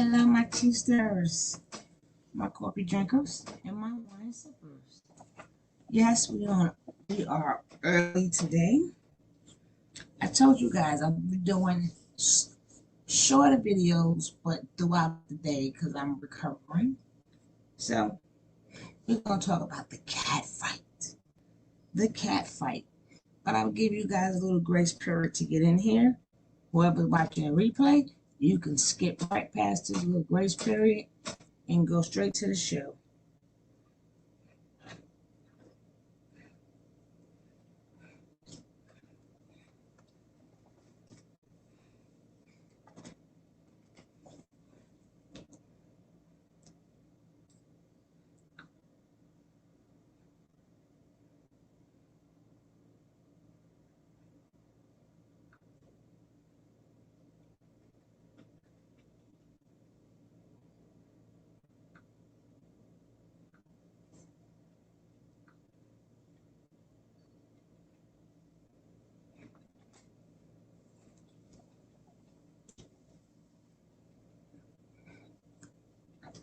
Hello, my tea stirrers, my coffee drinkers, and my wine sippers. Yes, we are early today. I told you guys I'll be doing shorter videos, but throughout the day because I'm recovering. So we're gonna talk about the cat fight. The cat fight. But I'll give you guys a little grace period to get in here. Whoever's watching a replay, you can skip right past this little grace period and go straight to the show.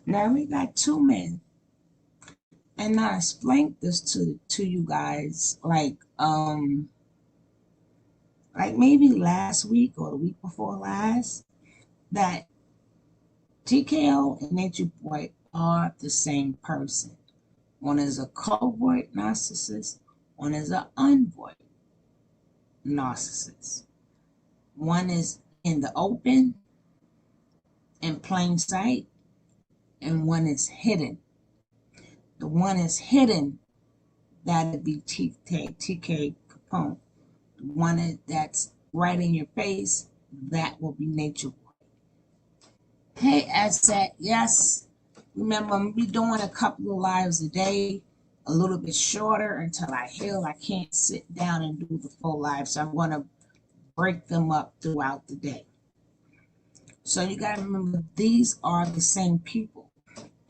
Now we got two men, and I explained this to you guys like maybe last week or the week before last, that TKO and Nature Boy are the same person. One is a covert narcissist, one is an unvoiced narcissist. One is in the open, in plain sight, and one is hidden. The one is hidden, that'd be TK Capone. The one that's right in your face, that will be Nature Boy. Hey, Asset, yes. Remember, I'm be doing a couple of lives a day, a little bit shorter until I heal. I can't sit down and do the full live, so I'm going to break them up throughout the day. So you got to remember, these are the same people.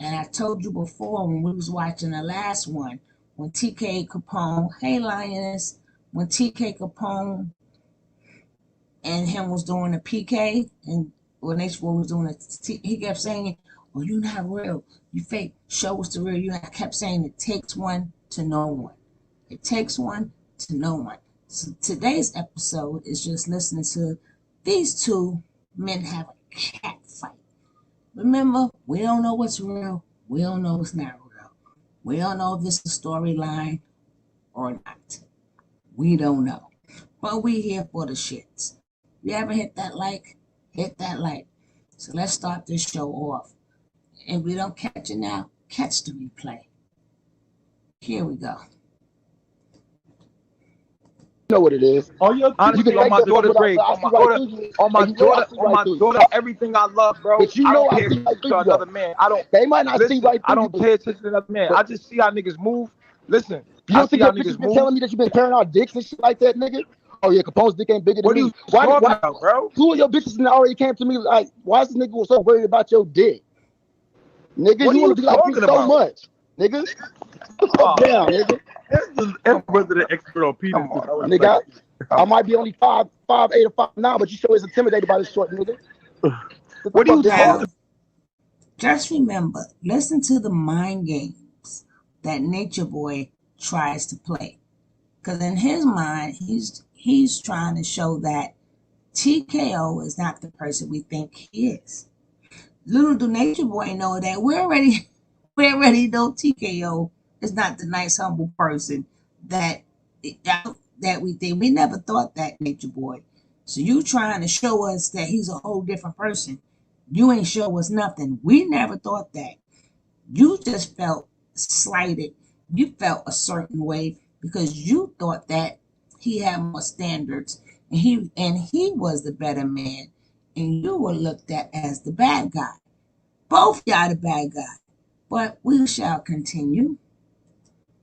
And I told you before when we was watching the last one, when TK Capone, hey Lioness, when TK Capone and him was doing the PK, and when Nature Boy was doing it, he kept saying, "Oh, you're not real. You fake. Show us the real you." I kept saying, it takes one to know one. It takes one to know one. So today's episode is just listening to these two men have a cat fight. Remember, we don't know what's real. We don't know what's not real. We don't know if this is a storyline or not. We don't know. But we here for the shits. If you ever hit that like, hit that like. So let's start this show off. If we don't catch it now, catch the replay. Here we go. You know what it is. Honestly, on my daughter's grave, on my daughter, everything I love, bro. But you I know don't I pay see right attention through to you. another man. I don't. They might not see right through I don't you. pay attention to another man. I just see how niggas move. Listen, You don't I see think how your bitch has niggas been move. telling me that you've been carrying out dicks and shit like that, nigga? Oh yeah, Capone's dick ain't bigger than What are me. you talking about, bro? Two of your bitches already came to me like, why is this nigga so worried about your dick? Nigga, What you are want to you be like me talking so about? much, nigga. Fuck down, nigga. This was the expert on penis. Nigga, I might be only 5'8" or 5'9", but you sure is intimidated by this short nigga. What are you talking about? Just remember, listen to the mind games that Nature Boy tries to play. Because in his mind, he's trying to show that TKO is not the person we think he is. Little do Nature Boy know that we already know TKO is not the nice, humble person that we think. We never thought that, Nature Boy. So you trying to show us that he's a whole different person. You ain't show us nothing. We never thought that. You just felt slighted. You felt a certain way because you thought that he had more standards and he was the better man, and you were looked at as the bad guy. Both y'all the bad guy. But we shall continue.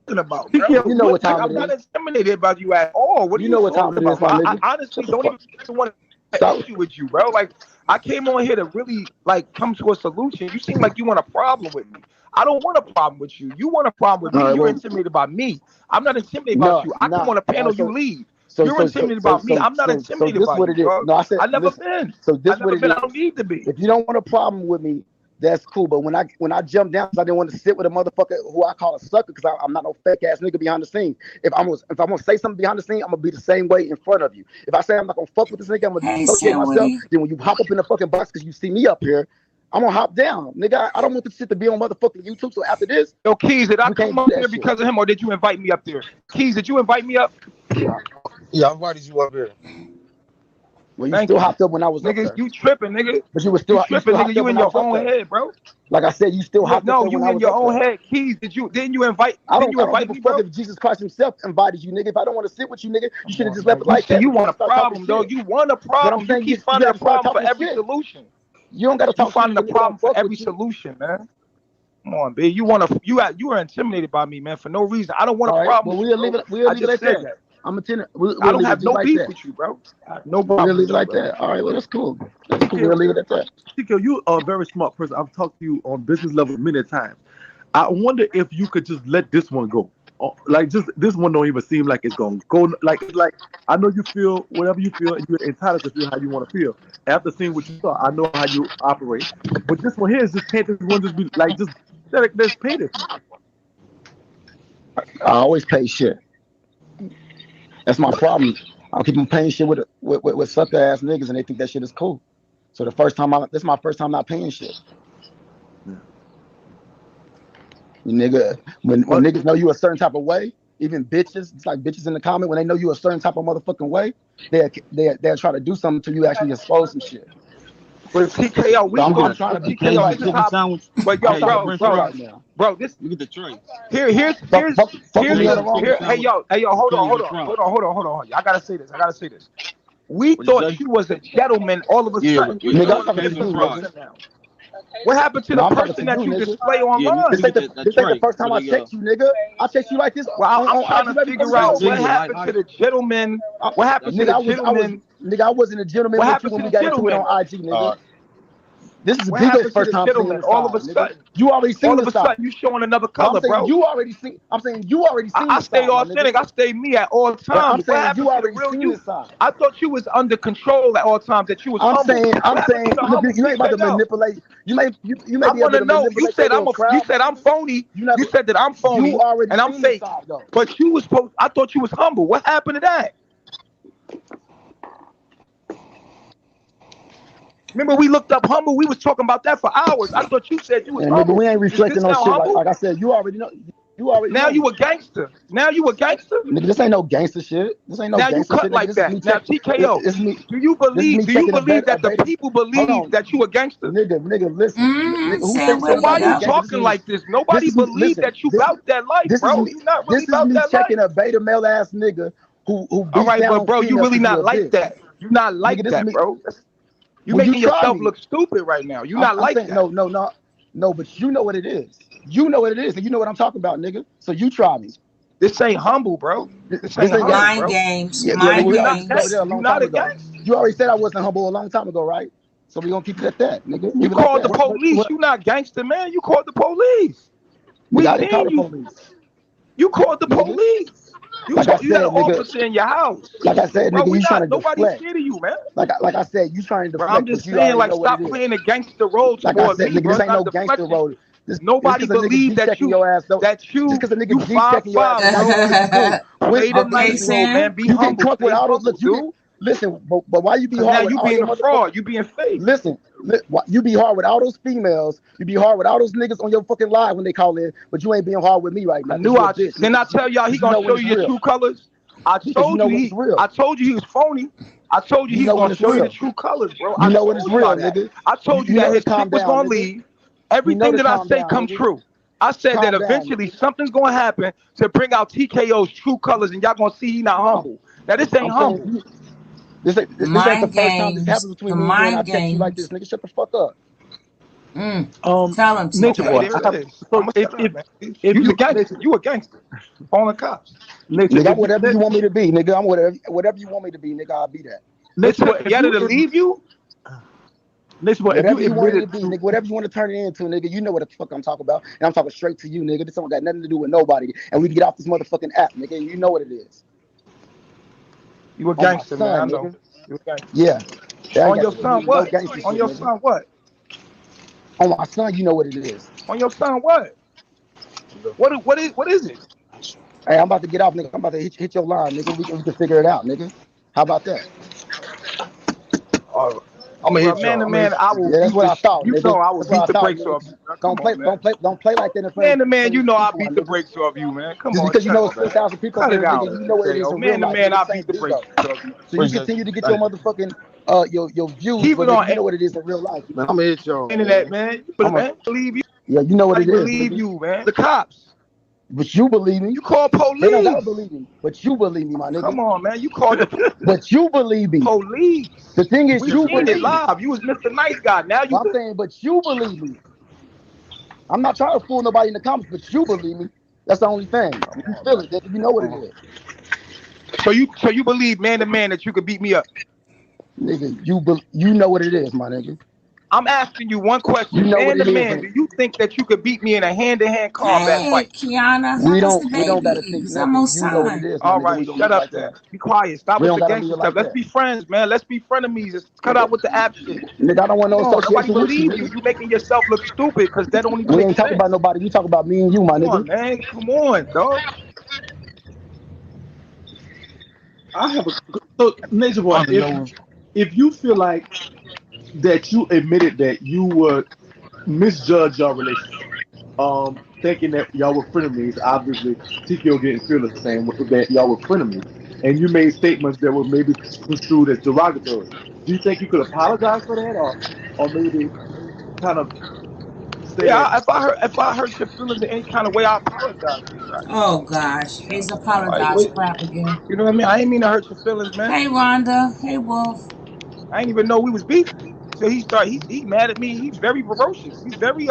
About, you know what time I'm not intimidated about you at all. What you are know you what time talking it is, about? my I nigga. honestly don't even want to issue with you, bro. Like, I came on here to really like come to a solution. You seem like you want a problem with me. I don't want a problem with you. You want a problem with me. Right, You're well, intimidated by me. I'm not intimidated about you. I come on a panel, you leave. You're intimidated about me. I'm not intimidated this by what you, it is. dog. No, I said I never listen, been. so this I never what it been. is. I don't need to be. If you don't want a problem with me, that's cool. But when I jump down, because I didn't want to sit with a motherfucker who I call a sucker, because I'm not no fake ass nigga behind the scenes. If I'm gonna say something behind the scene, I'm gonna be the same way in front of you. If I say I'm not gonna fuck with this nigga, I'm gonna dissociate myself. Then when you hop up in the fucking box because you see me up here, I'm gonna hop down, nigga. I don't want this shit to be on motherfucking YouTube. So after this, yo, Keys, did I come up there because of him, or did you invite me up there? Keys, did you invite me up? Yeah, I invited you up here. Well, you still hopped up when I was nigga, up there. you tripping, nigga. But you was still tripping, nigga. You in your own head, bro. Like I said, you still hopped up there when I was up there. No, you in your own head. Keys, didn't you invite? I don't give a fuck if Jesus Christ himself invited you, nigga. If I don't want to sit with you, nigga, you should have just left it like that. You want a problem, though. You want a problem. You keep finding a problem for every solution. You don't got to talk. You finding a problem for every solution, man. Come on, B. You are intimidated by me, man, for no reason. I don't want a problem. Well, we'll leave it at that. I'm a tenant. I don't have no beef with you, bro. No problem. We'll leave it like that. All right, well, that's cool. We'll leave it at that. TKO, you are a very smart person. I've talked to you on business level many times. I wonder if you could just let this one go. Like, just this one don't even seem like it's gonna go. Like I know you feel whatever you feel, and you're entitled to feel how you want to feel. After seeing what you saw, I know how you operate. But this one here is just can't this one just be like just let's pay this. I always pay shit. That's my problem. I keep on paying shit with sucker ass niggas, and they think that shit is cool. So this is my first time not paying shit. Yeah. You nigga, when niggas know you a certain type of way, even bitches, it's like bitches in the comment, when they know you a certain type of motherfucking way, they'll try to do something to you, actually expose some shit. But TKO, I'm trying to be TKO sandwich. But yo, bro, this look at the tray. Here's hey yo, hold on. I gotta say this. We thought you was a gentleman all of a sudden. What happened to the person that you display online? This ain't the first time I text you, nigga. I text you like this. Well, I'm trying to figure out what happened to the gentleman. What happened to the gentleman? Nigga, I wasn't a gentleman with you when we got into it on IG, nigga. This is Vigo's first time seeing this. All of a sudden, you already seen all of a sudden you showing another color, bro. You already seen. I'm saying you already seen. I stay authentic. I stay me at all times. What happened to the real you? I thought you was under control at all times. That you was. I'm saying. You ain't about to manipulate. You may be able to manipulate. You said I'm phony. You said that I'm phony and I'm fake. But you was supposed. I thought you was humble. What happened to that? Remember, we looked up humble. We was talking about that for hours. I thought you said you was humble. Nigga, we ain't reflecting on shit. Like I said, you already know. Now you a gangster. Nigga, this ain't no gangster shit. This ain't no now gangster shit. Now you cut like that. Now TKO, do you believe that the people believe that you a gangster? Nigga, listen. So why are you talking like this? Nobody believes that you about that life, bro. You not really about that life. This is me checking a beta male ass nigga who all right, but bro, you really not like that. You not like that, bro. You making yourself look stupid right now. You not like that. No, but you know what it is. You know what it is, and you know what I'm talking about, nigga. So you try me. This ain't humble, bro. This ain't mind games. Mind games. You're not a gangster. You already said I wasn't humble a long time ago, right? So we gonna keep it at that, nigga. You called the police. You not gangster, man. You called the police. We didn't call the police. You called the police. You got an officer in your house. Like I said, nigga, you trying to deflect. Nobody's scared of you, man. Like I said, you trying to deflect. I'm just saying, like, stop playing the gangster role towards me, bro. This ain't no gangster role. Nobody believes that you just because a nigga G checking your ass. Wait a minute, man. Be humble. You can talk with all those. Look, you listen, but why you be hard? Now you being a fraud. You being fake. Listen, you be hard with all those females. You be hard with all those niggas on your fucking live when they call in, but you ain't being hard with me right now. Then I tell y'all he gonna show you your true colors. I told you he was phony. I told you he was gonna show you the true colors, bro. You know what is real, nigga. I told you that his chick was gonna leave. Everything that I say come true. I said that eventually something's gonna happen to bring out TKO's true colors, and y'all gonna see he not humble. Now this ain't humble. This ain't the first time this happens between me and I text you like this, nigga. Shut the fuck up. Tell him, Nature Boy. If you a gangster, you a gangster. On the cops. Nigga, whatever you want me to be, nigga. I'm whatever you want me to be, nigga. I'll be that. You got to leave you. Whatever you want it to be, nigga, whatever you want to turn it into, nigga, you know what the fuck I'm talking about. And I'm talking straight to you, nigga. This don't got nothing to do with nobody. And we can get off this motherfucking app, nigga. You know what it is. You a On my gangster, man. I son, know. nigga. You a gangster. Yeah. That On ain't your got son, no what? gangster On shit, your nigga. son, what? On my son, you know what it is. On your son, what? What is it? Hey, I'm about to get off, nigga. I'm about to hit your line, nigga. We can figure it out, nigga. How about that? All right. I'm gonna Bro, hit man y'all. to I'm gonna man, hit I you. will Yeah, that's beat what the I thought, you nigga. know I will That's what beat I the thought, brakes nigga. off you, bro. Come on, man. Don't play like that in front Man to of man, you know I people, my beat the nigga. brakes off you, man. Come Just on, because you shut know up, it's man. 10,000 people up Cut it here, out, nigga, you know what it is TKO. in real Man to life, man, nigga. I This beat ain't the for you brakes though. off you. So you Appreciate continue you. to get your Thank you. motherfucking your views, Keep but it nigga, on you know what it is in real life. Man, I'm gonna hit y'all, internet, man. man. I'm a, Man, believe you. yeah, you know what I it is, believe nigga. you, man. The cops. But you believe me. You call They don't gotta police. believe me, but you believe me, my nigga. Come on, man. You called the But you believe me. police. The thing is, We you seen it believe me. live. You was Mr. Nice Guy. Now you Well, I'm saying, but you believe me. I'm not trying to fool nobody in the comments, but you believe me. That's the only thing. You feel it, nigga. You know what it is. so you believe man to man that you could beat me up. Nigga, you know what it is, my nigga. I'm asking you one You question. know what Man to it is. man, do you think that you could beat me in a hand-to-hand combat Hey, fight? Kiana, We how's the don't gotta think babies? nothing. Almost You know what it time. is, my All nigga. We right, don't shut move up like then. that. Be quiet. Stop We with don't the gotta gangster move stuff. like Let's that. be friends, man. Let's be frenemies. Let's cut Nigga, out with the app shit. nigga, I don't want no Come on, nobody association with you, believe you. nigga. You making yourself look stupid because that don't even We make ain't talking about sense. nobody. We talk about me and you, my Come nigga. on, man. Come on, dog. I have a so Nature I Boy. don't know. If you feel like that you admitted that you would misjudge your relationship, thinking that y'all were frenemies. Obviously, TKO didn't feel the same that y'all were frenemies, and you made statements that were maybe construed as derogatory. Do you think you could apologize for that, or maybe kind of say that? Yeah, if I hurt your feelings in any kind of way, I apologize to you. Oh gosh, his Like, apologize wait, crap again. you know what I mean? I ain't mean to hurt your feelings, man. Hey Rhonda, hey Wolf. I ain't even know we was beefing. So he started. He mad at me. He's very ferocious. He's very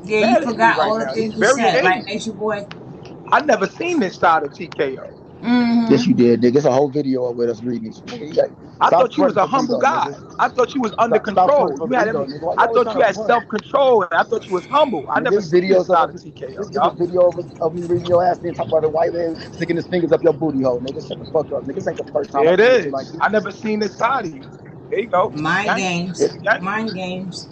Yeah, you mad at me forgot right all the now. He's things you very said, right, angry. Nature Boy? I never seen this side of TKO. Yes, Mm-hmm. you did, nigga. It's a whole video with us reading this. Nigga, I stop thought you was fronting a for humble Vito, guy. nigga. I thought you was under Stop fronting control. for You had Vito, every. nigga. Why you I always thought trying you to had front? self control, and I thought you was humble. I Nigga, never this seen video this is of side of us. TKO, This y'all. a video of me reading your ass and talking about a white man sticking his fingers up your booty hole, nigga. Shut the fuck up, nigga. This ain't the first time There I'm it seeing shit like is. this. I never seen this side of you. There you go. Mind Yank, games. It, yank. Mind games.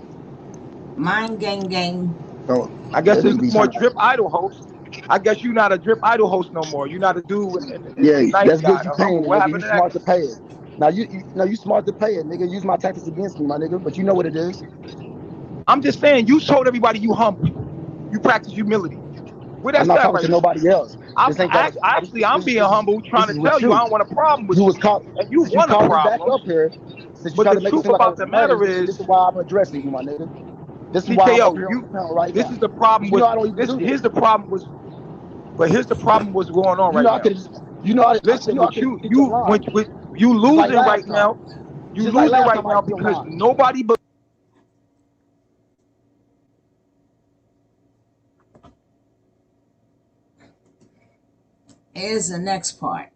Mind gang. so I guess that there's nigga be no more trying to. drip idol host. I guess you're not a drip idol host no more. You're not a dude and Yeah, the nice that's guy, good. You the paying humble. it, What nigga. You happened to that smart guy? to pay it. Now you smart to pay it, nigga. Use my tactics against me, my nigga. But you know what it is. I'm just saying, you told everybody you humble. You practice humility. Where I'm that's not at talking right to now? nobody else. I'm This ain't got. actually I'm being humble, trying This to is tell with you I you. don't want a problem You with was you, called and you since you want a called me back problem. up here. Since you But tried the to make it truth seem like I about was the a menace, matter nigga. This is, is why I'm addressing you, my nigga. This is why I'm up TKO, here on you this panel right this now. is the problem You know with I don't even this. do Here's this. the problem was, but here's the problem what's going on You right know I now. could have. You know Listen, I with could have you hit your you line with you just like losing right last time. now. You Just like losing last right time I now hit your because line. nobody. Here's the next part.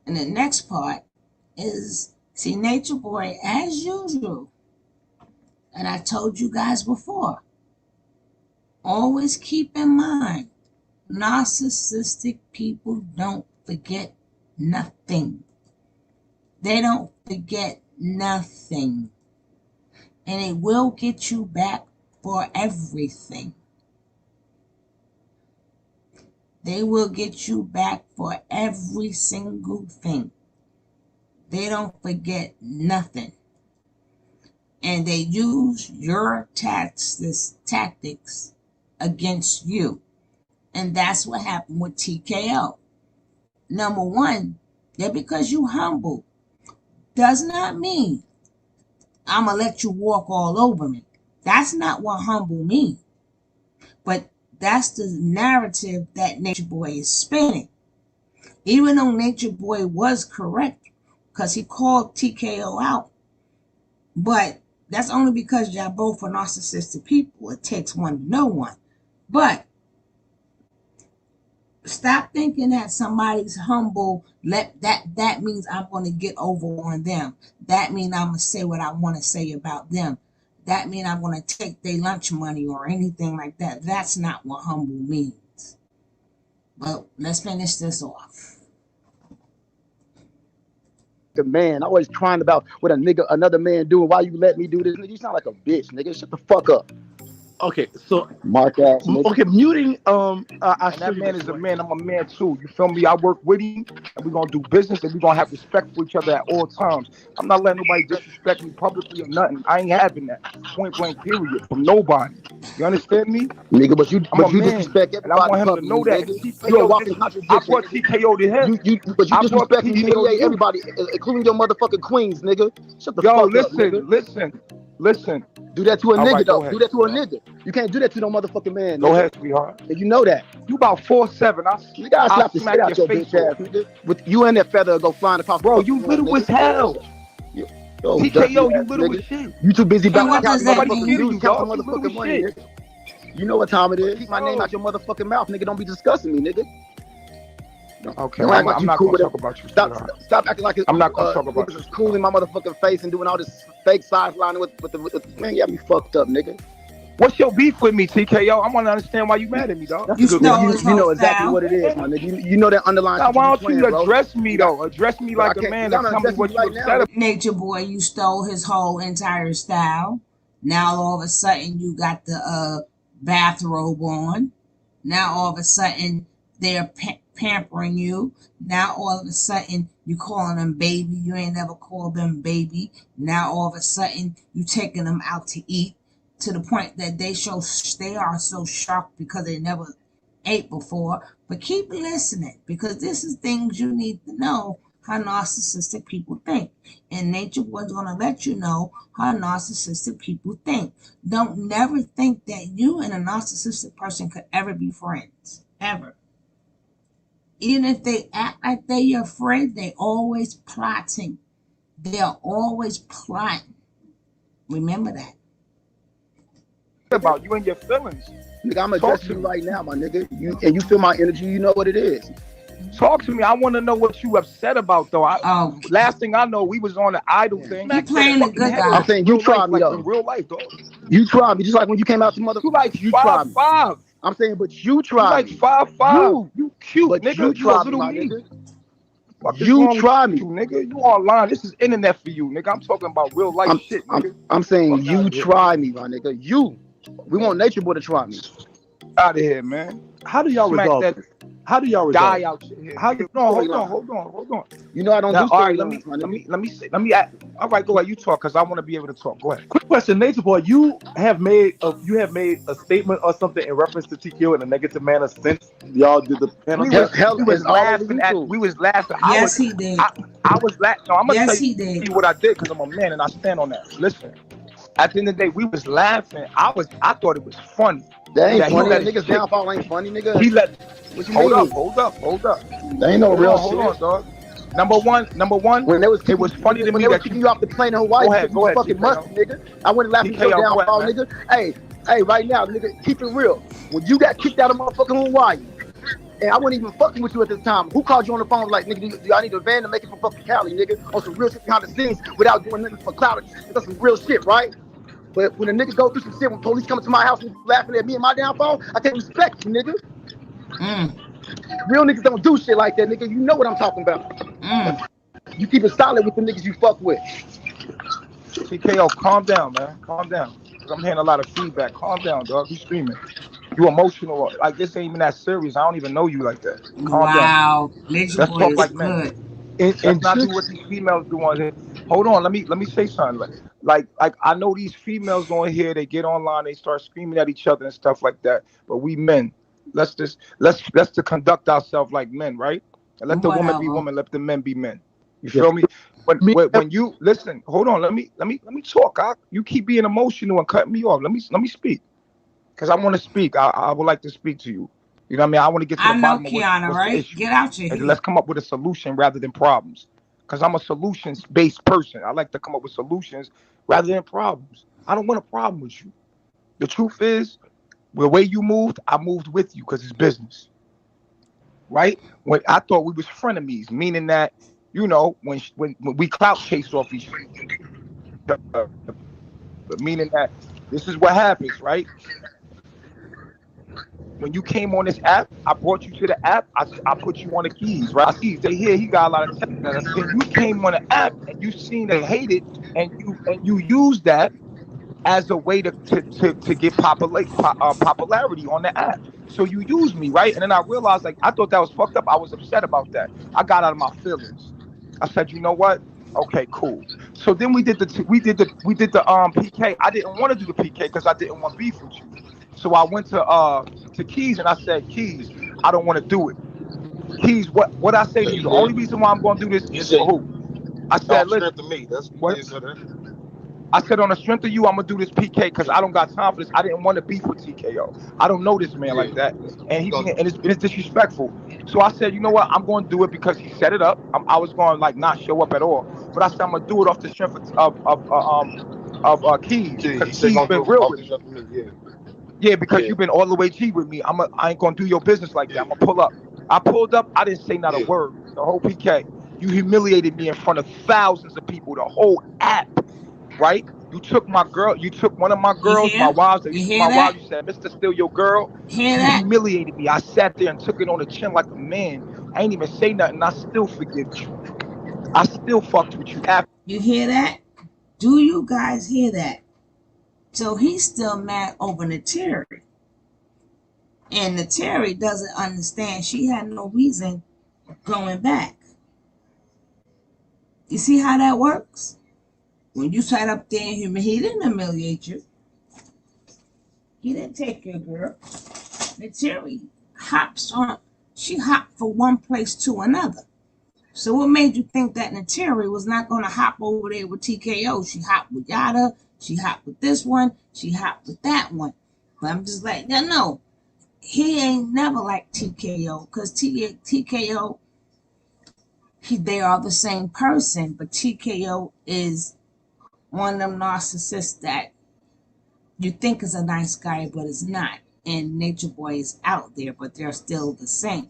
And the next part is, see, Nature Boy, as usual, and I told you guys before, always keep in mind, narcissistic people don't forget nothing. They don't forget nothing. And it will get you back for everything. They will get you back for every single thing. They don't forget nothing. And they use your tactics against you. And that's what happened with TKO. Number one, that because you humble does not mean I'm going to let you walk all over me. That's not what humble means. But that's the narrative that Nature Boy is spinning. Even though Nature Boy was correct because he called TKO out. But that's only because y'all both are narcissistic people. It takes one to know one. But stop thinking that somebody's humble. That means I'm going to get over on them. That means I'm going to say what I want to say about them. That means I'm going to take their lunch money or anything like that. That's not what humble means. Well, let's finish this off. motherfucking man. Always crying about what another man doing. Why you let me do this? Nigga, you sound like a bitch, nigga. Shut the fuck up. Okay, so Mark ass nigga. okay, muting. And that man is a man. I'm a man too. You feel me? I work with him, and we're gonna do business, and we're gonna have respect for each other at all times. I'm not letting nobody disrespect me publicly or nothing. I ain't having that. Point blank. Period. From nobody. You understand me? Nigga, but you man, disrespect everybody. And I want him to know that. You're a walking contradiction. I brought TKO to him. But you disrespect and humiliate everybody, including your motherfucking queens, nigga. Shut the fuck up, nigga. Listen. Do that to a nigga, though. Ahead, do that to a nigga. You can't do that to no motherfucking man. Go ahead, sweetheart. And you know that. You about 4'7". You gotta slap the shit out your bitch ass, nigga. With you and that feather go flying across. Bro, you little as hell. Yo, TKO, you little as shit. You too busy about motherfucking views, motherfucking money, nigga. You know what time it is. Keep my name out your motherfucking mouth, nigga. Don't be discussing me, nigga. Okay, I'm not gonna talk about you. Stop acting like I'm not gonna talk about you. Cool in my motherfucking face and doing all this fake sidelining with the man. You got me fucked up, nigga. What's your beef with me, TKO? I want to understand why you mad at me, dog. You know exactly what it is, my nigga. You know that underlying. Now, why don't you address me though? Address me like a man and tell me what you upset about. Nature Boy, you stole his whole entire style. Now all of a sudden you got the bathrobe on. Now all of a sudden they're pampering you. Now all of a sudden you calling them baby. You ain't never called them baby. Now all of a sudden you taking them out to eat, to the point that they are so shocked because they never ate before. But keep listening, because this is things you need to know how narcissistic people think. And Nature Boy's gonna let you know how narcissistic people think. Don't never think that you and a narcissistic person could ever be friends. Ever. Even if they act like they're your friend, they always plotting. They're always plotting. Remember that. About you and your feelings. Nigga, I'm addressing you right now, my nigga. You feel my energy, you know what it is. Talk to me. I want to know what you upset about, though. Last thing I know, we was on the idol thing. You playing a good guy. I'm saying you tried me, though. In real life, dog. You tried me, just like when you came out to mother. You like 5'5". I'm saying, but you tried. You like 5'5". You cute, but nigga. You tried me, nigga. You tried me, nigga. You online. This is internet for you, nigga. I'm talking about real life shit, nigga. I'm saying you try me, my nigga. We want Nature Boy to try me. Out of here, man. How do y'all resolve this? How do y'all resolve? Die out here. Hold on. You know I don't do all right, let me all right, go ahead. You talk, because I want to be able to talk. Go ahead. Quick question, Nature Boy. You have made a statement or something in reference to TKO in a negative manner since y'all did the panel. We was laughing. Yes, he did. I was laughing. No, I'm gonna tell you what I did, because I'm a man and I stand on that. Listen. At the end of the day, we was laughing. I thought it was funny. That ain't funny. Niggas downfall ain't funny, nigga. Hold up. There ain't no real shit. Hold on, dog. Number one. When it was funny to me that kicking you off the plane in Hawaii. Go ahead, fucking musty, nigga. I wouldn't laugh at your downfall, nigga. Hey, right now, nigga, keep it real. When you got kicked out of motherfucking Hawaii, and I wasn't even fucking with you at this time. Who called you on the phone like, nigga, I need a van to make it from fucking Cali, nigga, on some real shit behind the scenes without doing nothing for Clout? That's some real shit, right? But when a nigga go through some shit, when police come to my house and laughing at me and my downfall, I can't respect you, nigga. Real niggas don't do shit like that, nigga. You know what I'm talking about. You keep it solid with the niggas you fuck with. TKO, calm down, man. Calm down. Because I'm hearing a lot of feedback. Calm down, dog. You screaming. You emotional. Like, this ain't even that serious. I don't even know you like that. Calm down. Let's talk like men. Let's not do what these females do on here. Hold on, let me say something. Like I know these females on here, they get online, they start screaming at each other and stuff like that. But we men, let's to conduct ourselves like men, right? And let the woman be woman, let the men be men. You feel me? When you listen, hold on, let me talk. You keep being emotional and cutting me off. Let me speak, because I want to speak. I would like to speak to you. You know what I mean? I want to get to the bottom of Kiana, right? Get out your head. And let's come up with a solution rather than problems. Because I'm a solutions-based person. I like to come up with solutions rather than problems. I don't want a problem with you. The truth is, the way you moved, I moved with you because it's business. Right? When I thought we was frenemies, meaning that, you know, when we clout chased off each other, meaning that this is what happens, right? when you came on this app, I brought you to the app. I put you on the keys, right? Keys. They hear he got a lot of talent. Then you came on the app and you seen they hate it, and you used that as a way to get popularity on the app. So you used me, right? And then I realized, like, I thought that was fucked up. I was upset about that. I got out of my feelings. I said, you know what? Okay, cool. So then we did the PK. I didn't want to do the PK because I didn't want beef with you. So I went to Keys and I said, Keys, I don't want to do it. Keys, what I say to you? The only reason why I'm going to do this is for who? I said, listen. To me. That's what? I said, on the strength of you, I'm gonna do this PK because I don't got time for this. I didn't want to beef with TKO. I don't know this man like that, and it's disrespectful. So I said, you know what? I'm going to do it because he set it up. I was going to like not show up at all, but I said I'm gonna do it off the strength of Keys because Keys been real with me. Yeah, because you've been all the way G with me. I ain't gonna do your business like that. I'm gonna pull up. I pulled up. I didn't say not a word. The whole PK. You humiliated me in front of thousands of people. The whole app. Right? You took my girl. You took one of my girls, my wives. You said, Mr. Still your girl. You humiliated me. I sat there and took it on the chin like a man. I ain't even say nothing. I still forgive you. I still fucked with you. You hear that? Do you guys hear that? So he's still mad over Nateri. And Nateri doesn't understand. She had no reason going back. You see how that works? When you sat up there and he didn't humiliate you. He didn't take your girl. Nateri hops on. She hopped from one place to another. So what made you think that Nateri was not going to hop over there with TKO? She hopped with Yada. She hopped with this one. She hopped with that one. But I'm just like, no. He ain't never like TKO because TKO, they are the same person. But TKO is one of them narcissists that you think is a nice guy, but is not. And Nature Boy is out there, but they're still the same.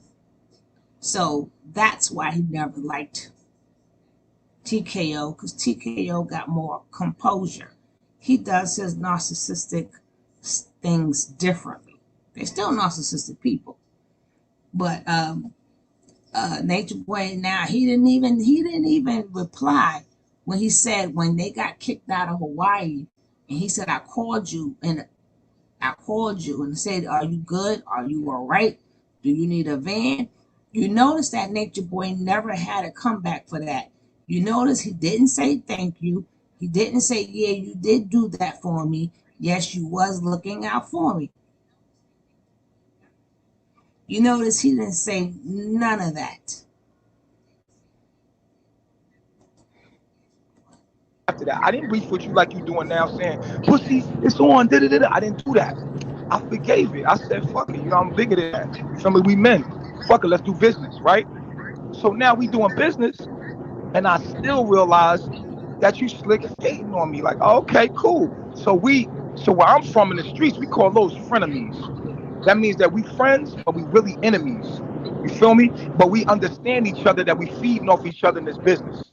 So that's why he never liked TKO, because TKO got more composure. He does his narcissistic things differently. They're still narcissistic people. But Nature Boy now, he didn't even reply when he said when they got kicked out of Hawaii, and he said, I called you and said, are you good? Are you all right? Do you need a van? You notice that Nature Boy never had a comeback for that. You notice he didn't say thank you. He didn't say, yeah, you did do that for me. Yes, you was looking out for me. You notice he didn't say none of that. After that, I didn't beef with you like you doing now, saying, pussy, it's on, da-da-da-da. I didn't do that. I forgave it. I said, fuck it. You know, I'm bigger than that. Some of we men. Fuck it, let's do business, right? So now we doing business, and I still realize that you slick skating on me. Like, oh, okay, cool. So where I'm from in the streets, we call those frenemies. That means that we friends, but we really enemies. You feel me? But we understand each other, that we feeding off each other in this business.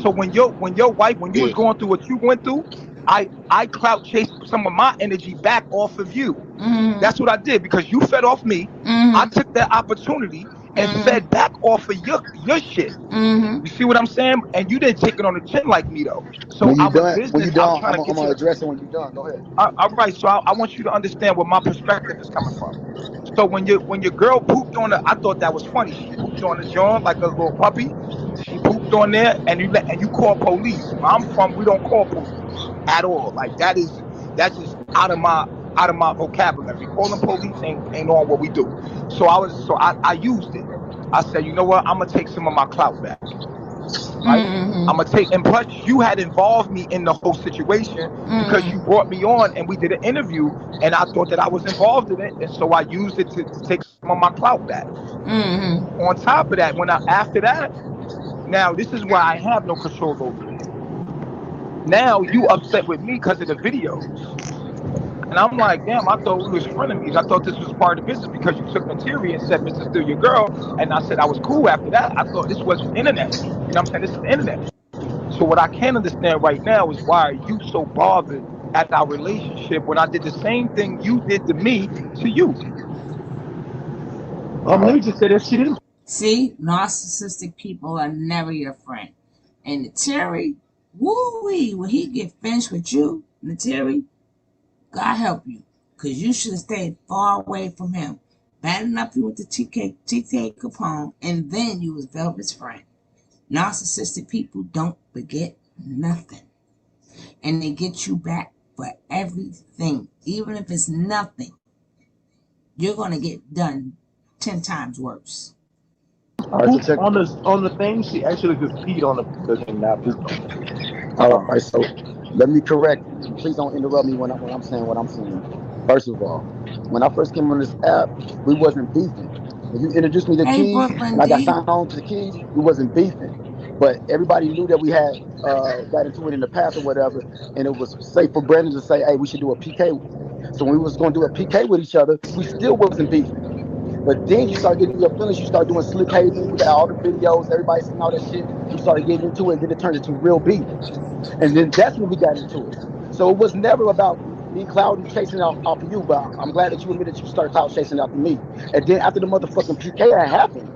So when you was going through what you went through, I clout chased some of my energy back off of you. Mm-hmm. That's what I did, because you fed off me. Mm-hmm. I took that opportunity and fed back off of your shit. Mm-hmm. You see what I'm saying? And you didn't take it on the chin like me though. So I'm gonna address it when you're done. Go ahead. All right. So I want you to understand where my perspective is coming from. So when your girl pooped on I thought that was funny. She pooped on the joint like a little puppy. She pooped on there, and you call police. Where I'm from, we don't call police at all. Like that's just out of my vocabulary. Calling police ain't on what we do. So I used it. I said, you know what? I'm gonna take some of my clout back. Right? Mm-hmm. I'm gonna take, and plus you had involved me in the whole situation because you brought me on and we did an interview, and I thought that I was involved in it, and so I used it to take some of my clout back. Mm-hmm. On top of that, after that, now this is why I have no control over it. Now you upset with me because of the videos. And I'm like, damn, I thought we was frenemies. I thought this was part of the business because you took Nateri and said, Mr. Still your girl. And I said I was cool after that. I thought this was internet. You know what I'm saying? This is the internet. So what I can't understand right now is why are you so bothered at our relationship when I did the same thing you did to me to you. Let me just say that shit in. See, narcissistic people are never your friend. And Terry, woo-wee, when he get finished with you, Terry, God help you. Because you should have stayed far away from him. Bad enough you went to TK Capone, and then you was Velvet's friend. Narcissistic people don't forget nothing. And they get you back for everything. Even if it's nothing, you're going to get done 10 times worse. All right, so check. On the thing, she actually just peed on the because and not pooped on it. All right, so let me correct. Please don't interrupt me when I'm saying what I'm saying. First of all, when I first came on this app, we wasn't beefing. When you introduced me to Hey, Keys, Brooklyn and I got D. signed on to Keys, we wasn't beefing. But everybody knew that we had got into it in the past or whatever, and it was safe for Brandon to say, "Hey, we should do a PK." So when we was going to do a PK with each other, we still wasn't beefing. But then you start getting your feelings. You start doing slick hazing. We got all the videos. Everybody seeing all that shit. We started getting into it, and then it turned into real beef. And then that's when we got into it. So it was never about me, Clout, and chasing off of you. But I'm glad that you admitted that you started Clout chasing after me. And then after the motherfucking PK had happened,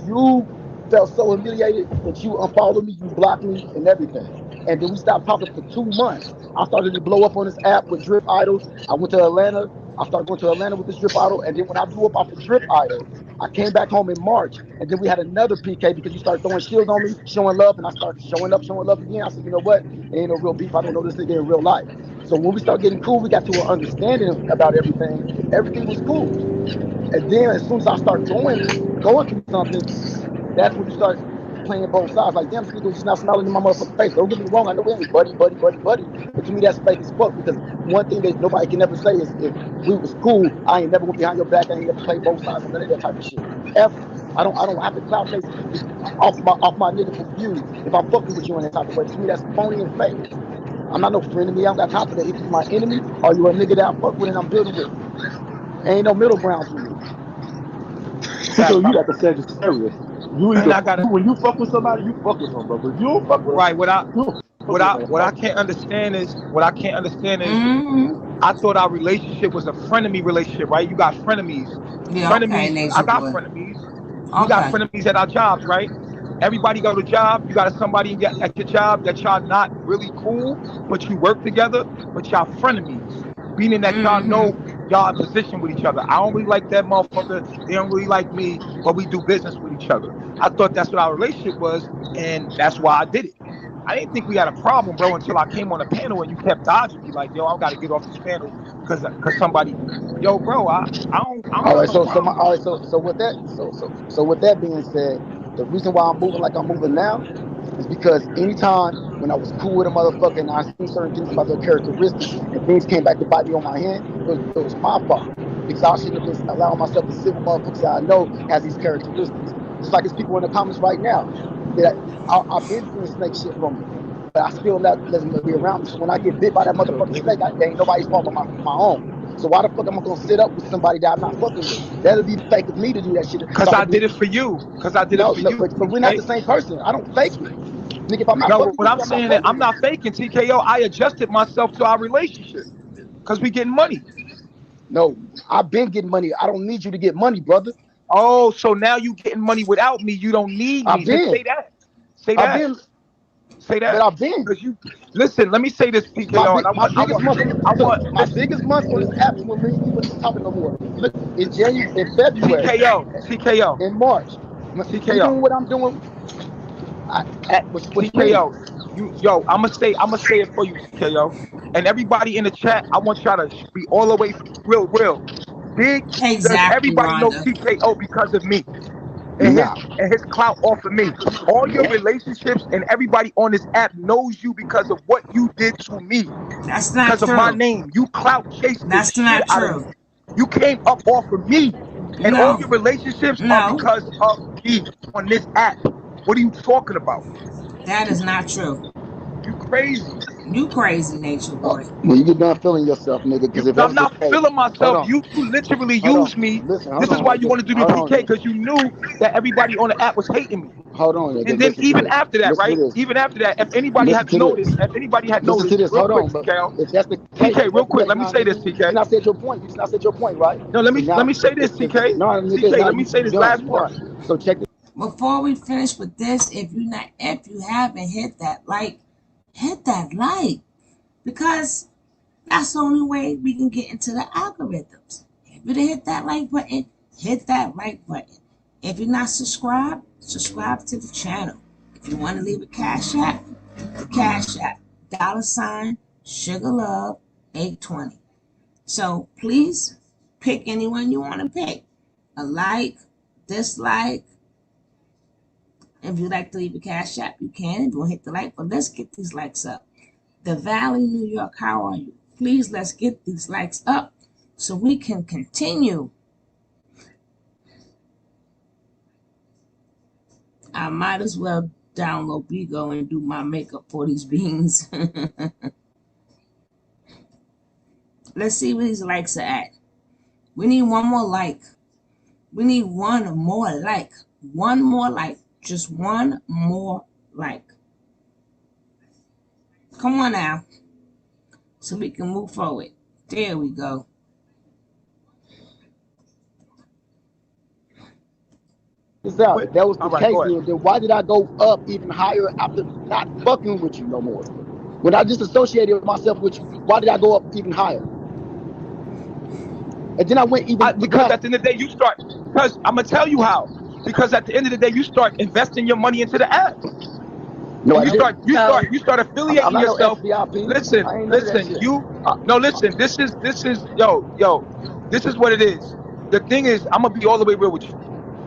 you felt so humiliated that you unfollowed me, you blocked me, and everything. And then we stopped talking for 2 months. I started to blow up on this app with Drip Idol. I went to Atlanta. I started going to Atlanta with this Drip Idol. And then when I blew up off of Drip Idol, I came back home in March. And then we had another PK because you started throwing shields on me, showing love. And I started showing love again. I said, you know what? It ain't no real beef. I don't know this nigga in real life. So when we started getting cool, we got to an understanding about everything. Everything was cool. And then as soon as I start going through something, that's when you start playing both sides. Like, damn, this nigga was just not smiling in my motherfucking face. Don't get me wrong, I know we ain't buddy. But to me, that's fake as fuck, because one thing that nobody can ever say is if we was cool, I ain't never went behind your back. I ain't never played both sides or none of that type of shit. Ever. I don't have to clout chase off my nigga for views if I'm fucking with you in that type of way. To me, that's phony and fake. I'm not no friend of me. I don't got time for that. Either you my enemy or you a nigga that I fuck with and I'm building with. Ain't no middle grounds with me. So you got to say the serious. You either when you fuck with somebody, you fuck with them, but if you don't fuck with Right. them, What I can't understand is I thought our relationship was a frenemy relationship, right? You got frenemies. Yeah, Frenemies. okay, Nature I got Boy. frenemies. We got frenemies at our jobs, right? Everybody got a job. You got somebody at your job that y'all not really cool, but you work together, but y'all frenemies. Meaning that y'all know y'all in position with each other. I don't really like that motherfucker. They don't really like me, but we do business with each other. I thought that's what our relationship was, and that's why I did it. I didn't think we had a problem, bro, until I came on the panel and you kept dodging me like, yo, I got to get off this panel because somebody, yo, bro, I don't All right, have no problem. all right, so with that being said, the reason why I'm moving like I'm moving now is because anytime when I was cool with a motherfucker and I seen certain things about their characteristics and things came back to bite me on my hand, it was my fault, because I shouldn't have been allowing myself to sit with motherfuckers that I know has these characteristics. Just like it's people in the comments right now that I've been seeing snake shit from them, but I still let them be around me. So when I get bit by that motherfucking snake, it ain't nobody's fault but my own. So why the fuck am I gonna sit up with somebody that I'm not fucking with? That'll be fake of me to do that shit. Because I did it for you. No, but we're not the same person. I don't fake it. Nigga, if I'm not fucking what with I'm you, I'm not saying is fucking I'm with not faking TKO. I adjusted myself to our relationship because we getting money. No, I've been getting money. I don't need you to get money, brother. Oh, so now you getting money without me. You don't need me. Just say that. Say that. Say that. But I've been. Because you listen. Let me say this, TKO. My biggest month on this app is when me and you wasn't talking no more. Look, in February, TKO, in March, me doing what I'm doing. What you mean? I'm gonna say it for you, TKO, and everybody in the chat. I want y'all to be all the way real. Big does everybody know TKO because of me and his clout off of me. All your relationships and everybody on this app knows you because of what you did to me. That's not because true. of my name. You clout chased the shit not out true. of me. You came up off of me. And all your relationships are because of me on this app. What are you talking about? That is not true. You crazy. You crazy, Nature Boy. When you get done feeling yourself, nigga, because if I'm not feeling myself. You literally used me. Listen, this is why you want to do the PK, because you knew that everybody on the app was hating me. Hold on, nigga. And then Listen to even this. after that, Listen right? to this. Even after that, if anybody Listen had to noticed, this. real Listen to this. quick, Hold on, but TKO. if that's the case, TK, real quick, okay, let me nah, say nigga, this, you just TK. not said your point. You just not said your point, right? No, let So me now, say this, TK. no, nigga, TK, now let me say you this done. last You part. done. So check this. Before we finish with this, if you haven't hit that like, hit that like, because that's the only way we can get into the algorithms. If you hit that like button, hit that like button. If you're not subscribed, subscribe to the channel. If you want to leave a cash app, the cash app, $Sugar Love 820. So please pick anyone you want to pick. A like, dislike. If you'd like to leave a cash app, you can. If you want to hit the like, but let's get these likes up. The Valley, New York, how are you? Please, let's get these likes up so we can continue. I might as well download Bigo and do my makeup for these beans. Let's see where these likes are at. We need one more like. We need one more like. One more like. Just one more like. Come on now. So we can move forward. There we go. This out. If that was the All right, case, go ahead. then why did I go up even higher after not fucking with you no more? When I disassociated myself with you, why did I go up even higher? And then I went even because at the end of the day, you start. Because I'm gonna tell you how. Because at the end of the day, you start investing your money into the app. No, you start affiliating I'm not yourself. no FBIP. Listen, listen. This is This is what it is. The thing is, I'm gonna be all the way real with you,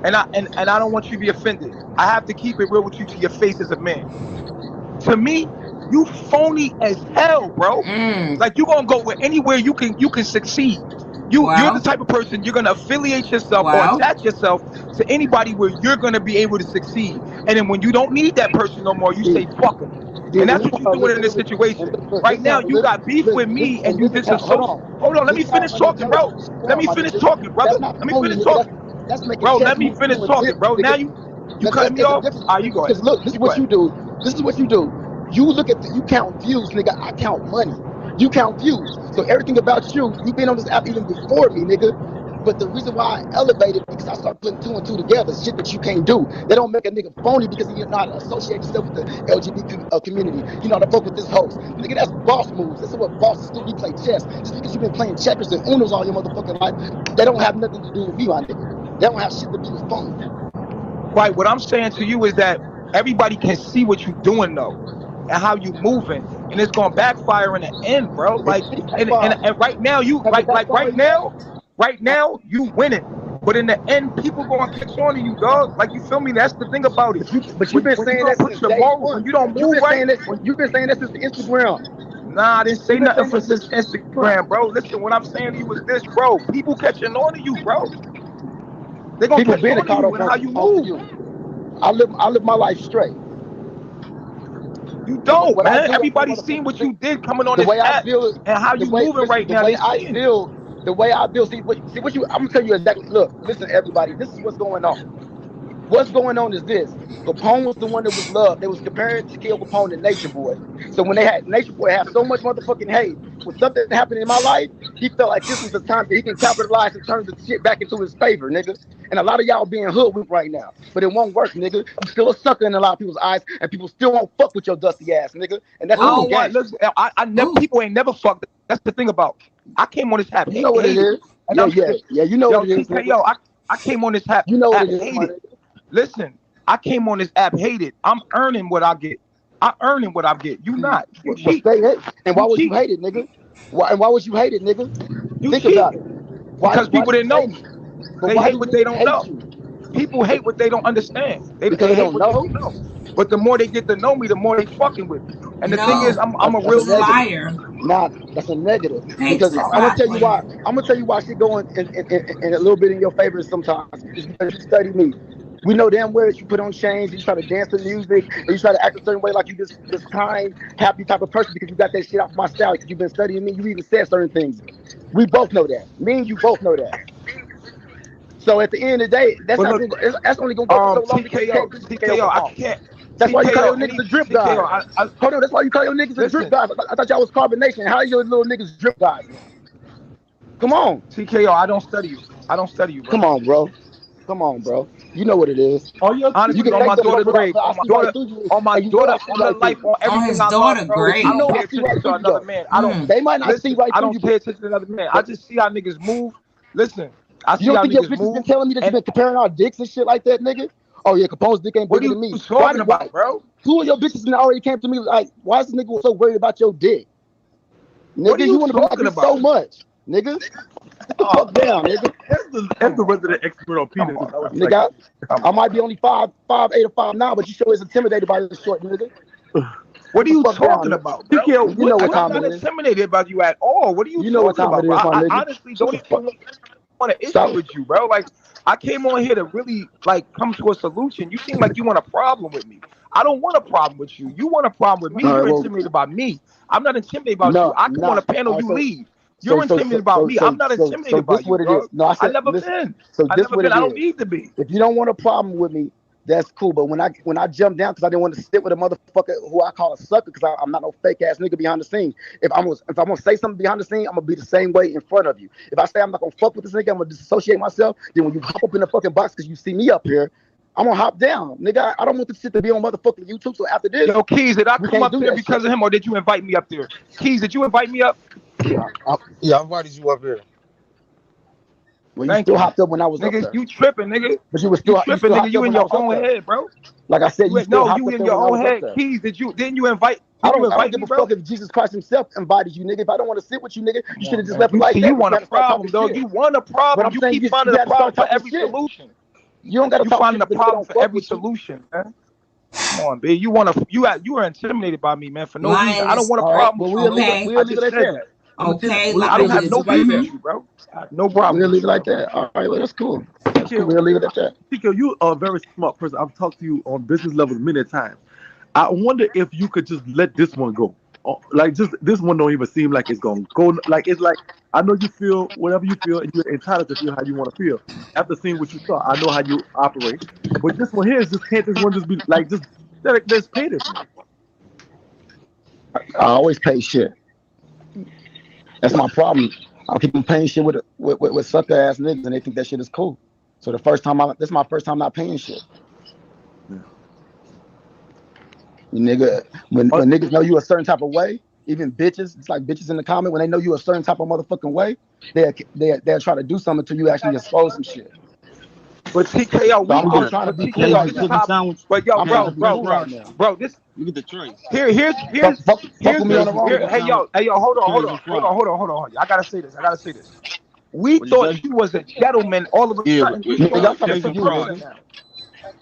and I don't want you to be offended. I have to keep it real with you to your face as a man. To me, you phony as hell, bro. Like you gonna go with anywhere you can succeed. You're the type of person you're gonna affiliate yourself or attach yourself to anybody where you're gonna be able to succeed. And then when you don't need that person no more, you say fuck them. And that's what you're doing in this situation. Right now, you got beef with me and you disassociate. Hold on, let me finish talking, bro. Let me finish talking, brother. Let me finish talking. Bro, let me finish talking, bro. Now you cutting me off? You go ahead. Because look, this is what you do. This is what you do. You look at you count views, nigga. I count money. You count views. So everything about you've been on this app even before me, nigga. But the reason why I elevated because I started putting two and two together, shit that you can't do. They don't make a nigga phony because you know how to associate yourself with the LGBT community. You know how to fuck with this host. Nigga, that's boss moves. That's what bosses do. We play chess. Just because you've been playing checkers and Unos all your motherfucking life, they don't have nothing to do with me, my nigga. They don't have shit to do with phony. Right. What I'm saying to you is that everybody can see what you're doing though, and how you moving, and it's gonna backfire in the end, bro. Like, and right now you right now you winning, but in the end, people gonna catch on to you, dog. Like, you feel me? That's the thing about it. But you've been saying that since day one. When you don't move right, you've been saying that since Instagram. Nah, I didn't say nothing for this Instagram, bro. Listen, what I'm saying to you is this, bro. People catching on to you, bro. They're gonna catch on to you and how you move. I live my life straight. You don't, man. Everybody's seen what you did coming on this app and how you moving right now. The way I build. See what you. I'm gonna tell you exactly. Look, listen, everybody. This is what's going on. What's going on is this. Capone was the one that was loved. They was comparing TKO Capone to Nature Boy. So when they had Nature Boy had so much motherfucking hate with something that happened in my life, he felt like this was the time that he can capitalize and turn the shit back into his favor, nigga. And a lot of y'all being hoodwinked right now. But it won't work, nigga. You still a sucker in a lot of people's eyes, and people still won't fuck with your dusty ass, nigga. And that's all right. Listen, I never people ain't never fucked. That's the thing about. I came on this app. You know what it is. Yeah, you know what it is. TKO, I came on this app. You know what it is. Listen, I came on this app hated. I'm earning what I get. I'm earning what I get. You not. You cheat. And why would you hate it, nigga? Why would you hate it, nigga? Think about it. Because people didn't know me. They hate what they don't know. People hate what they don't understand. They hate what they don't know. But the more they get to know me, the more they fucking with me. And the thing is, I'm a real liar. Nah, that's a negative. Because I'm gonna tell you why. I'm gonna tell you why she going in a little bit in your favor sometimes. It's because you study me. We know damn well that you put on chains, you try to dance to music, and you try to act a certain way like you this kind, happy type of person because you got that shit off my style. Because you've been studying me, you even said certain things. We both know that. Me and you both know that. So at the end of the day, that's But not look, gonna, that's only gonna go for so long because you can't do TKO, I can't. That's why you call your TKO, niggas a drip guy. Hold on, that's why you call your niggas a drip guys. I thought y'all was carbonation. How are your little niggas drip guys? Come on. TKO, I don't study you. I don't study you, bro. Come on, bro. Come on, bro. You know what it is. Oh, yeah. Honestly, You on my daughter's grave, on my daughter's life, on everything I love, bro. I don't pay attention to another man. I don't. They might not see right I through don't you. pay attention to another man. I just see how niggas move. Listen, I see You how don't think your niggas bitches been move. telling me that you been comparing our dicks and shit like that, nigga? Oh yeah, Capone's dick ain't What are bigger than me. you talking about, bro? Two of your bitches already came to me like, why is this nigga so worried about your dick? What are Nigga, you want to be like talking this about? so much, nigga. Get the fuck down, nigga. As the resident expert on penis, Nigga, I might be only 5'8" or 5'9", but you sure is intimidated by this short nigga. What are you Fuck talking down, about, bro? You know what I'm time not it is. intimidated about you at all. What are you know what talking time about, it is, bro? my I nigga. honestly don't even want an issue with you, bro. Like, I came on here to really, like, come to a solution. You seem like you want a problem with me. I don't want a problem with you. You want a problem with me. All right, You're well, intimidated by me. I'm not intimidated about you. I come on a panel, All right, you leave. You're intimidated about me. I'm not intimidated by you, bro. No, I never been. So I this never what been. it I don't is. need to be. If you don't want a problem with me, that's cool. But when I jumped down because I didn't want to sit with a motherfucker who I call a sucker because I'm not no fake ass nigga behind the scenes. If I'm gonna say something behind the scene, I'm gonna be the same way in front of you. If I say I'm not gonna fuck with this nigga, I'm gonna disassociate myself. Then when you hop up in the fucking box because you see me up here, I'm gonna hop down, nigga. I don't want this shit to be on motherfucking YouTube. So after this, Yo, Keys, did I come up there because of him, or did you invite me up there? Keys, did you invite me up? Yeah, I invited you up here. Well, you still hopped up when I was up nigga, there. you tripping, nigga. But you was still tripping, nigga. You in your own head, bro. Like I said, you in your own head. Keys, didn't you invite? I don't give a fuck if Jesus Christ himself invited you, nigga. If I don't want to sit with you, nigga, you should have just left it like that. You want a problem, though. You want a problem. You keep finding a problem for every solution. You don't got to find a problem for every solution, man. Come on, B. You are intimidated by me, man, for no reason. I don't want a problem. We'll leave it like that. Okay, I don't have no beef with you, bro. No problem. We'll leave it like that. All right, well, that's cool. We'll leave it at that. TKO, you are a very smart person. I've talked to you on business levels many times. I wonder if you could just let this one go. Like, just this one don't even seem like it's gonna go. Like, it's like, I know you feel whatever you feel, and you're entitled to feel how you want to feel. After seeing what you saw, I know how you operate. But this one here is just, can't this one just be like, just pay this one? I always pay shit. That's my problem. I keep on paying shit with sucker ass niggas, and they think that shit is cool. So this is my first time not paying shit. Yeah. Nigga, when niggas know you a certain type of way, even bitches, it's like bitches in the comment, when they know you a certain type of motherfucking way, they'll try to do something to you, actually expose some shit. But TKO, I'm just trying to be cool. But yo, bro, this you get the choice. Here's me on the wrong. Hey yo, hold on. I gotta say this. We thought you was a gentleman all of a sudden.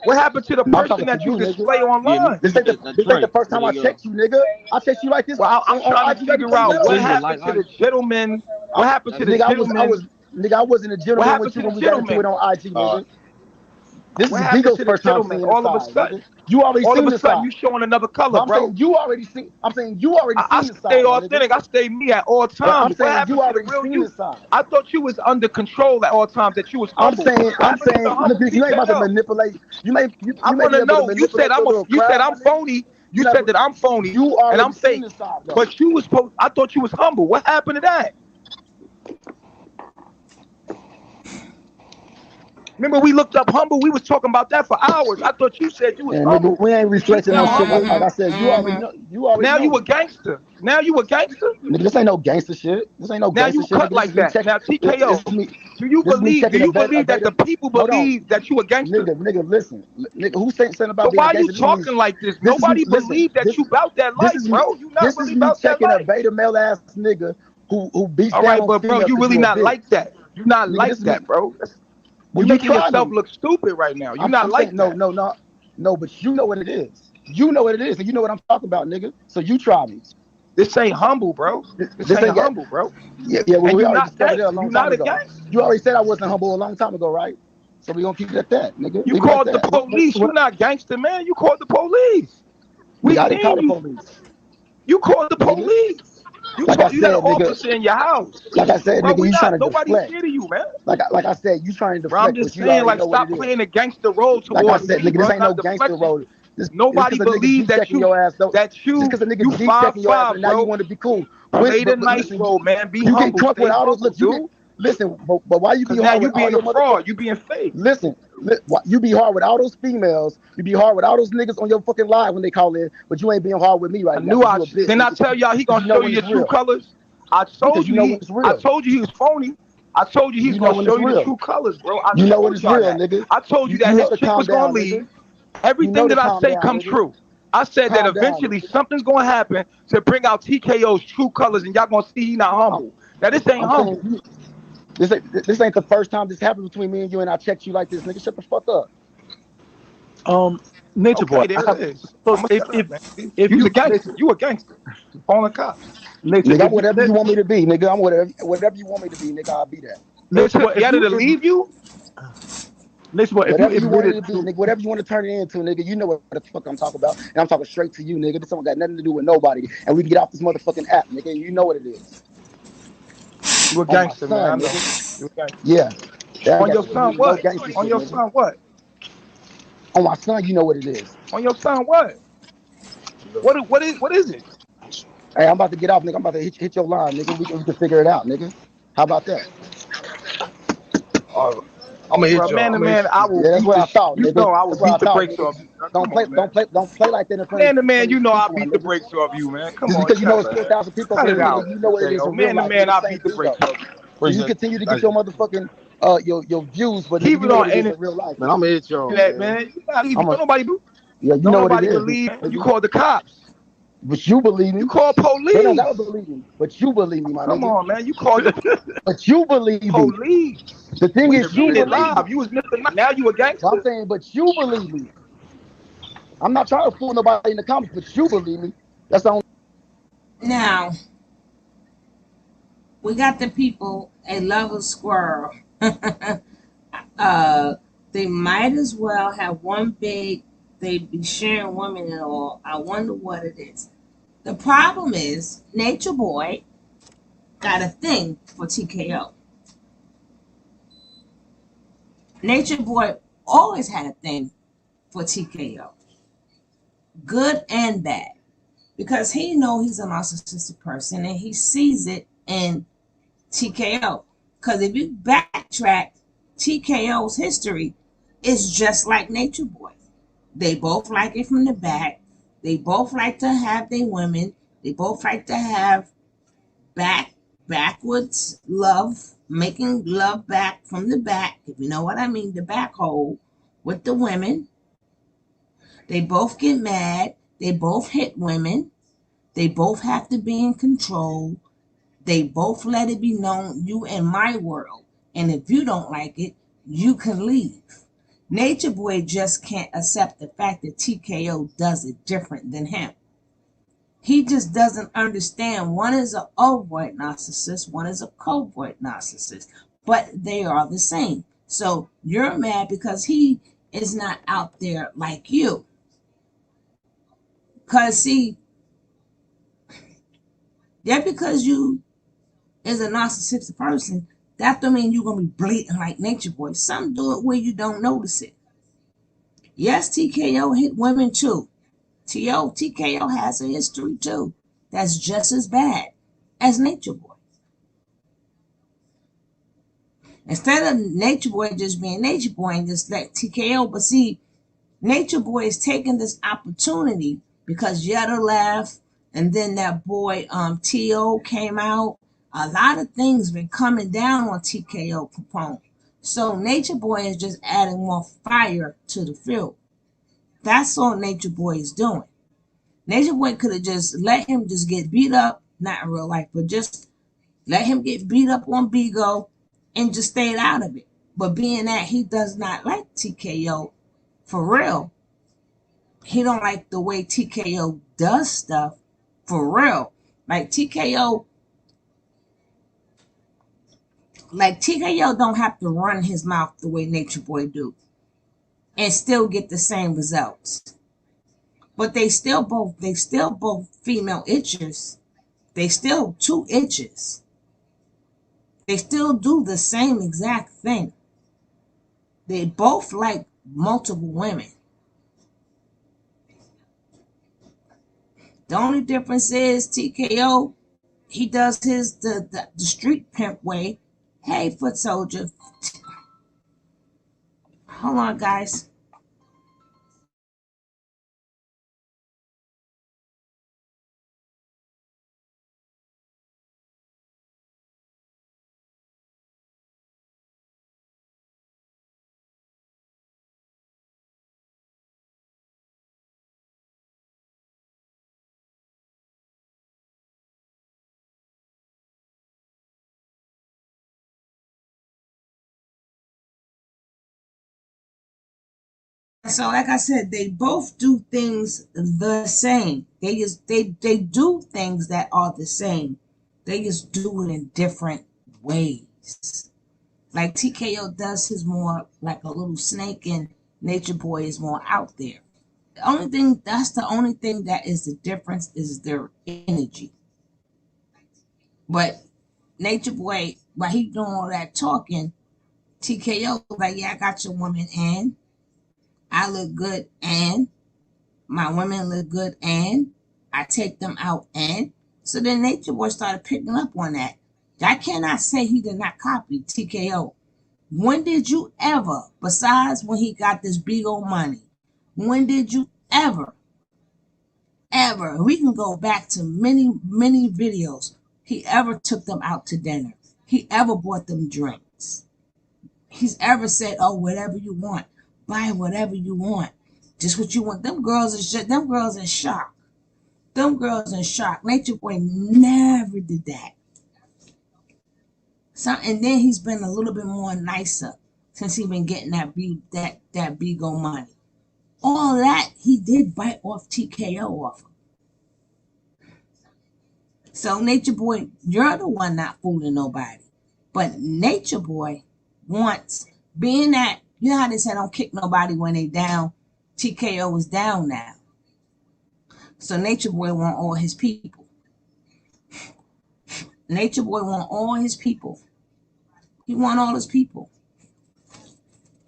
What happened to the person that you display online? This ain't the first time I checked you, nigga. I checked you like this. Well, I'm trying to figure out what happened to the gentleman. What happened to the gentleman? Nigga, I wasn't a gentleman with you when we got into it on IG, nigga. This is Vigo's first time seeing all of a sudden. You already seen the side. You showing another color, bro. You already seen. I'm saying you already seen the side. I stay authentic. I stay me at all times. I'm saying you already seen the side. I thought you was under control at all times. That you was humble. I'm saying. Look, you ain't about to manipulate. I want to know. You said I'm phony. You said that I'm phony. You already and I'm fake. But you was supposed. I thought you was humble. What happened to that? Remember, we looked up humble. We was talking about that for hours. I thought you said you was humble. We ain't reflecting on shit like I said. You already know. Now you a gangster. Nigga, this ain't no gangster shit. This ain't no gangster shit. Now you cut like that. Now TKO. Do you believe that the people believe that you a gangster? Nigga, listen. Nigga, who's saying about being a gangster? So why you talking like this? Nobody believe that you about that life, bro. You not really about that life. This is me checking a beta male ass nigga who beats down. All right, but bro, you really not like that. You not like that, bro. You're making yourself look stupid right now. You're not like that. No, but you know what it is. You know what it is, and you know what I'm talking about, nigga. So you try me. This ain't humble, bro. This ain't humble, bro. Yeah, well, we already discovered that a long time ago. Gangster. You already said I wasn't humble a long time ago, right? So we gonna keep it at that, nigga. You called the police. You're not gangster, man. You called the police. I didn't call the police. You called the police. You Like I you got said, an nigga. officer in your house. Like I said, Bro, nigga, you trying to nobody's deflect. scared of you, man. Like I said, you trying to Bro, I'm deflect, just but you saying, already like, know what stop it is. playing the gangster role Like I towards said, me, nigga, bro. this It's ain't no not gangster deflection. road. Nobody Just because a nigga believes that G-checking your ass, though. Just you because a nigga you G-checking your ass, 5'5", and now you bro. want to be cool. Play the But nice listen, role, man. Be you get humble. drunk Stay with all those. humble, Look, you dude. get. Listen, but why you be Because now hard you with all being a your motherfuckers? fraud. You being fake. Listen, you be hard with all those females. You be hard with all those niggas on your fucking live when they call in, but you ain't being hard with me right now because you a bitch. Then I tell y'all he Because gonna you know show you when your it's true real. colors. I Because told you you know when it's real. he was phony. I told you he's You know gonna when show it's you the real. true colors, bro. I You know when told it's y'all real, that. nigga. I told you that You his know to chick was calm gonna down, leave. nigga. You Everything know to that I calm say down, come nigga. true. I said that Calm down, eventually nigga. something's gonna happen to bring out TKO's true colors, and y'all gonna see he not humble. Now this ain't I'm humble. saying this ain't the first time this happened between me and you, and I checked you like this, nigga. Shut the fuck up. Nature Boy. Okay, there it is. So I'm gonna shut up, man. if You's you a gangster. You a gangster. Calling cops. Nature, Nigga, I'm if you whatever you want me to be, nigga. I'm whatever you want me to be, nigga. I'll be that. It Nature Boy, took Yetta to leave you? Nature Boy, if you Whatever you want it admitted to be, to nigga. Whatever you want to turn it into, nigga. You know what the fuck I'm talking about, and I'm talking straight to you, nigga. This don't got nothing to do with nobody, and we can get off this motherfucking app, nigga. You know what it is. You a On my gangster, man. I son, know. nigga. You a gangster. Yeah. That ain't On got your shit to do son, with no what? gangster On shit, your nigga. son, what? On my son, you know what it is. On your son, what? What is it? Hey, I'm about to get off, nigga. I'm about to hit your line, nigga. We can figure it out, nigga. How about that? All right. I'm gonna Bro, hit man y'all. to man, I will Yeah, that's beat what the I thought, you nigga. know I will That's what I beat the thought, brakes nigga. off you. Come on, man. Don't play like that in front of Man to man, you these know I people, my beat the nigga. brakes off you, man. Come Just on, because you know shut it's up, man. 4,000 people up Cut in it here, nigga, out, you know what it is TKO. in real Man to life, man, nigga. I Same beat the thing though. brakes off you. You Appreciate it. continue to get Thank your you. motherfucking your views, but nigga, Keep you it know on what it is in real life, Man, I'm nigga. gonna hit y'all, internet, man. man. You not even I'm a don't nobody do. Yeah, you Don't know what it nobody is, believe. You nigga. call the cops. But you believe You me. call They don't gotta police. believe me, but you believe me, my Come nigga. on, man. You call the But you believe me. police. The thing We is, you seen it believe me. live. You was Mr. Now you a So I'm gangster. saying, but you believe me. I'm not trying to fool nobody in the comments, but you believe me. That's the only. Now, we got the people, a love of squirrel. They might as well have one big, they be sharing women and all. I wonder what it is. The problem is, Nature Boy got a thing for TKO. Nature Boy always had a thing for TKO, good and bad, because he know he's a narcissistic person and he sees it in TKO. Because if you backtrack, TKO's history is just like Nature Boy. They both like it from the back. They both like to have their women. They both like to have backwards love, making love back from the back, if you know what I mean, the back hole with the women. They both get mad. They both hit women. They both have to be in control. They both let it be known you in my world. And if you don't like it, you can leave. Nature Boy just can't accept the fact that TKO does it different than him. He just doesn't understand. One is an overt narcissist, one is a covert narcissist, but they are the same. So you're mad because he is not out there like you. Because, see, just because you is a narcissistic person, that don't mean you're going to be blatant like Nature Boy. Some do it where you don't notice it. Yes, TKO hit women too. TKO has a history too. That's just as bad as Nature Boy. Instead of Nature Boy just being Nature Boy and just let TKO, but see, Nature Boy is taking this opportunity because Yetta left, and then that boy T.O. came out. A lot of things been coming down on TKO Capone. So Nature Boy is just adding more fire to the field. That's all Nature Boy is doing. Nature Boy could have just let him just get beat up, not in real life, but just let him get beat up on Bigo and just stayed out of it. But being that he does not like TKO for real, he don't like the way TKO does stuff for real. Like TKO, don't have to run his mouth the way Nature Boy do and still get the same results. But they still both female itchers They still two itches. They still do the same exact thing. They both like multiple women. The only difference is TKO, he does his the street pimp way. Hey, foot soldier. Hold on, guys. So like I said, they both do things the same. They do things that are the same. They just do it in different ways. Like TKO does his more like a little snake, and Nature Boy is more out there. The only thing that is the difference is their energy. But Nature Boy, while he doing all that talking, TKO like, yeah, I got your woman, and I look good, and my women look good, and I take them out, and so then Nature Boy started picking up on that. I cannot say he did not copy TKO. When did you ever, besides when he got this big old money, when did you ever, we can go back to many videos, he ever took them out to dinner? He ever bought them drinks? He's ever said, oh, whatever you want, buy whatever you want, just what you want? Them girls in shock. Them girls in shock. Nature Boy never did that. So, and then he's been a little bit more nicer since he been getting that big old money. All that he did bite off TKO off of. So Nature Boy, you're the one not fooling nobody. But Nature Boy wants, being that, you know how they say don't kick nobody when they down, TKO is down now. So Nature Boy want all his people. Nature Boy want all his people. He want all his people.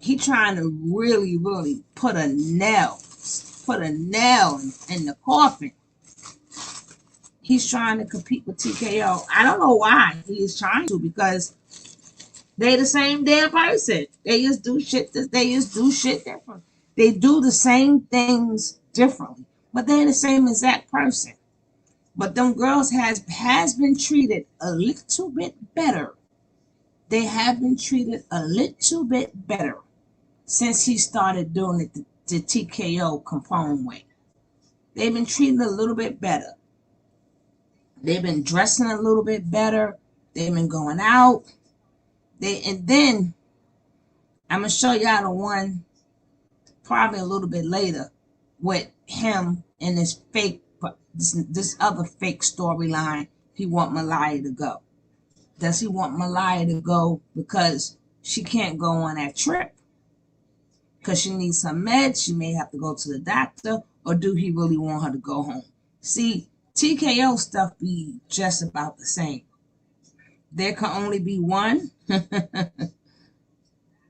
He trying to really put a nail in the coffin. He's trying to compete with TKO. I don't know why he is trying to, because they the same damn person. They just do shit different. They do the same things differently, but they're the same exact person. But them girls has been treated a little bit better. They have been treated a little bit better since he started doing it the TKO Capone way. They've been treated a little bit better. They've been dressing a little bit better. They've been going out. And then I'm gonna show y'all the one probably a little bit later with him and this other fake storyline. He want Malaya to go. Does he want Malaya to go because she can't go on that trip? Because she needs some meds, she may have to go to the doctor, or do he really want her to go home? See, TKO stuff be just about the same. There can only be one.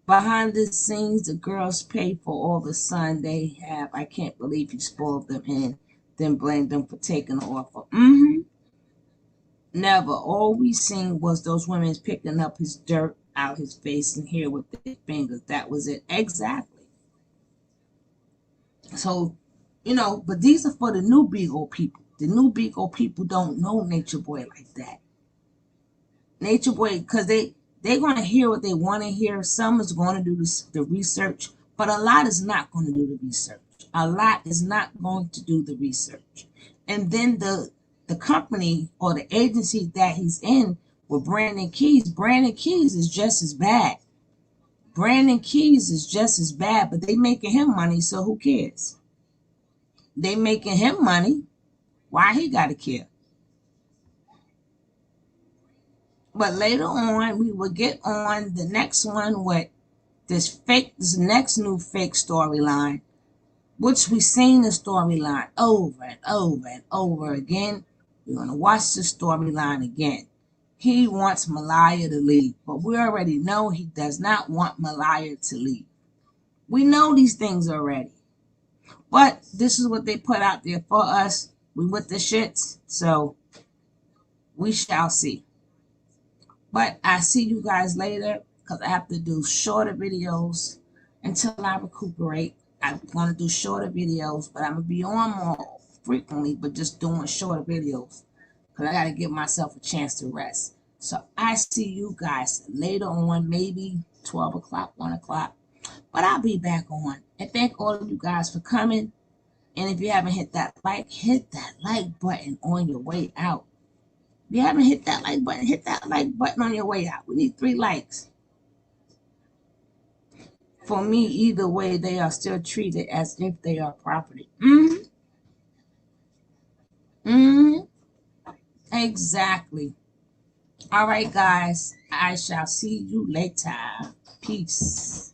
Behind the scenes, the girls pay for all the sun they have. I can't believe he spoiled them and then blamed them for taking the offer. Never. All we seen was those women picking up his dirt out his face and hair with their fingers. That was it. Exactly. So, but these are for the new Beagle people. The new Beagle people don't know Nature Boy like that. Nature Boy, because they're going to hear what they want to hear. Some is going to do the research, but a lot is not going to do the research. A lot is not going to do the research. And then the company or the agency that he's in with Brandon Keys is just as bad. Brandon Keys is just as bad, but they making him money, so who cares? They making him money. Why he got to care? But later on, we will get on the next one with this next new fake storyline, which we've seen the storyline over and over and over again. We're going to watch the storyline again. He wants Malaya to leave, but we already know he does not want Malaya to leave. We know these things already. But this is what they put out there for us. We with the shits, so we shall see. But I see you guys later because I have to do shorter videos until I recuperate. I'm going to do shorter videos, but I'm going to be on more frequently, but just doing shorter videos because I got to give myself a chance to rest. So I see you guys later on, maybe 12 o'clock, 1 o'clock. But I'll be back on. And thank all of you guys for coming. And if you haven't hit that like button on your way out. If you haven't hit that like button on your way out. We need 3 likes. For me, either way, they are still treated as if they are property. Exactly. All right, guys. I shall see you later. Peace.